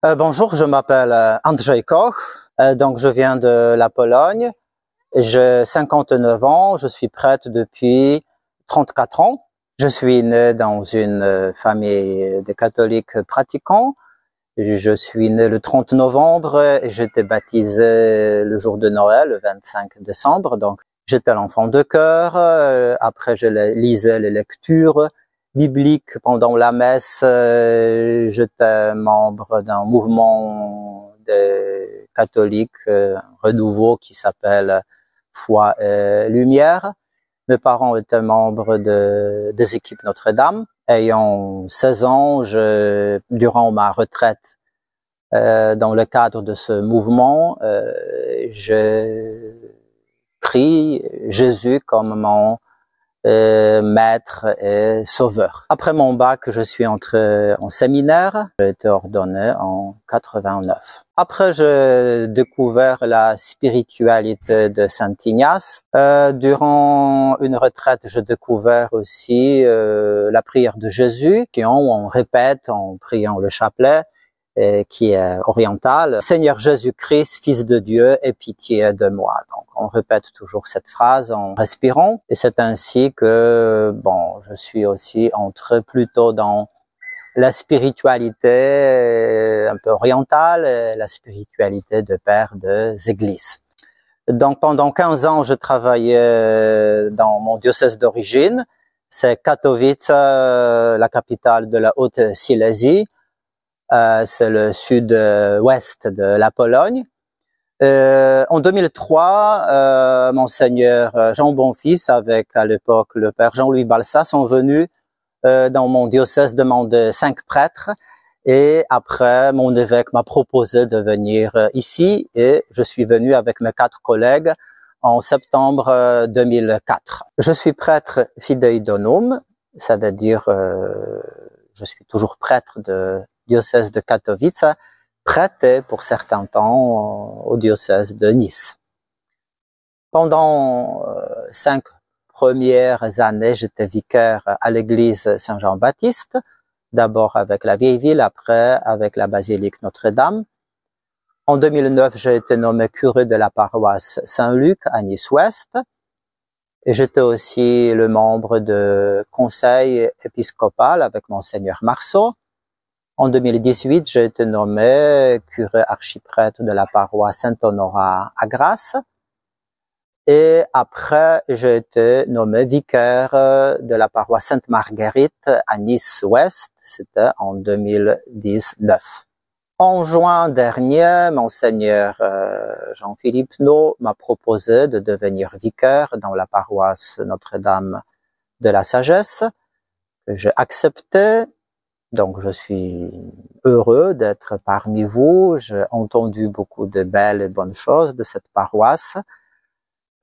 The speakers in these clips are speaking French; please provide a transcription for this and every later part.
Bonjour, je m'appelle Andrzej Koch, donc je viens de la Pologne. J'ai 59 ans, je suis prêtre depuis 34 ans. Je suis né dans une famille de catholiques pratiquants. Je suis né le 30 novembre et j'étais baptisé le jour de Noël, le 25 décembre. Donc j'étais l'enfant de cœur. Après, je lisais les lectures bibliques pendant la messe. J'étais membre d'un mouvement de catholiques renouveau qui s'appelle Foi et Lumière. Mes parents étaient membres des équipes Notre-Dame. Ayant 16 ans, durant ma retraite, dans le cadre de ce mouvement, j'ai pris Jésus comme mon maître et sauveur. Après mon bac, je suis entré en séminaire. J'ai été ordonné en 89. Après, j'ai découvert la spiritualité de Saint Ignace. Durant une retraite, j'ai découvert aussi la prière de Jésus, où on répète en priant le chapelet, qui est oriental. Seigneur Jésus-Christ, Fils de Dieu, aie pitié de moi. Donc, on répète toujours cette phrase en respirant. Et c'est ainsi que, je suis aussi entré plutôt dans la spiritualité un peu orientale, la spiritualité de père des églises. Donc, pendant 15 ans, je travaillais dans mon diocèse d'origine. C'est Katowice, la capitale de la Haute-Silésie. C'est le sud-ouest de la Pologne. En 2003, Monseigneur Jean Bonfils, avec à l'époque le Père Jean-Louis Balsa, sont venus dans mon diocèse demander 5 prêtres. Et après, mon évêque m'a proposé de venir ici et je suis venu avec mes 4 collègues en septembre 2004. Je suis prêtre fidei donum, ça veut dire je suis toujours prêtre de diocèse de Katowice, prêté pour certains temps au diocèse de Nice. Pendant 5 premières années, j'étais vicaire à l'église Saint-Jean-Baptiste, d'abord avec la vieille ville, après avec la basilique Notre-Dame. En 2009, j'ai été nommé curé de la paroisse Saint-Luc à Nice-Ouest. Et j'étais aussi le membre du conseil épiscopal avec Monseigneur Marceau. En 2018, j'ai été nommé curé archiprêtre de la paroisse Saint-Honorat à Grasse. Et après, j'ai été nommé vicaire de la paroisse Sainte-Marguerite à Nice-Ouest. C'était en 2019. En juin dernier, Monseigneur Jean-Philippe Naud m'a proposé de devenir vicaire dans la paroisse Notre-Dame de la Sagesse. J'ai accepté. Donc, je suis heureux d'être parmi vous. J'ai entendu beaucoup de belles et bonnes choses de cette paroisse.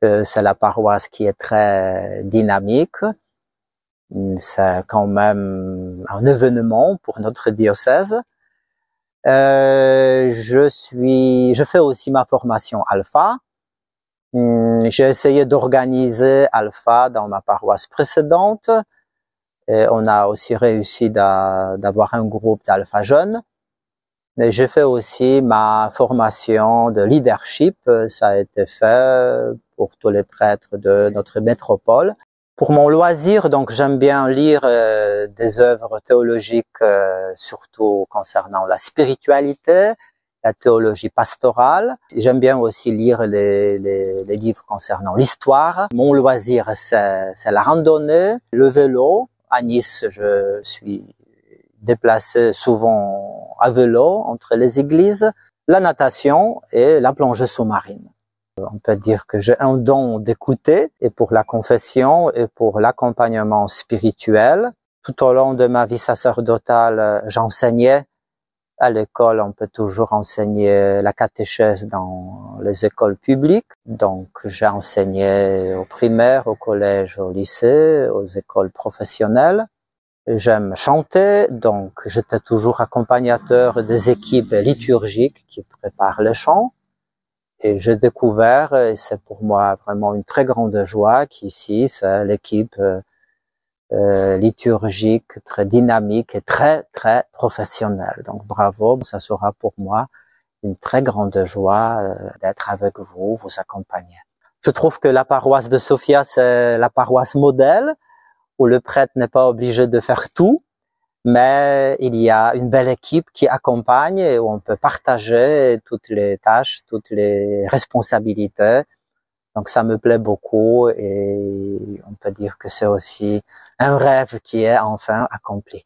C'est la paroisse qui est très dynamique. C'est quand même un événement pour notre diocèse. Je fais aussi ma formation Alpha. J'ai essayé d'organiser Alpha dans ma paroisse précédente. Et on a aussi réussi d'avoir un groupe d'Alpha jeunes. Et j'ai fait aussi ma formation de leadership. Ça a été fait pour tous les prêtres de notre métropole. Pour mon loisir, donc j'aime bien lire des œuvres théologiques, surtout concernant la spiritualité, la théologie pastorale. J'aime bien aussi lire les livres concernant l'histoire. Mon loisir, c'est la randonnée, le vélo. À Nice, je suis déplacé souvent à vélo entre les églises, la natation et la plongée sous-marine. On peut dire que j'ai un don d'écouter, et pour la confession et pour l'accompagnement spirituel. Tout au long de ma vie sacerdotale, j'enseignais. À l'école, on peut toujours enseigner la catéchèse dans les écoles publiques. Donc, j'ai enseigné au primaire, au collège, au lycée, aux écoles professionnelles. J'aime chanter, donc j'étais toujours accompagnateur des équipes liturgiques qui préparent les chants. Et j'ai découvert, et c'est pour moi vraiment une très grande joie, qu'ici, c'est l'équipe liturgique, très dynamique et très, très professionnel. Donc bravo, ça sera pour moi une très grande joie d'être avec vous, vous accompagner. Je trouve que la paroisse de Sofia, c'est la paroisse modèle, où le prêtre n'est pas obligé de faire tout, mais il y a une belle équipe qui accompagne et où on peut partager toutes les tâches, toutes les responsabilités. Donc ça me plaît beaucoup et on peut dire que c'est aussi un rêve qui est enfin accompli.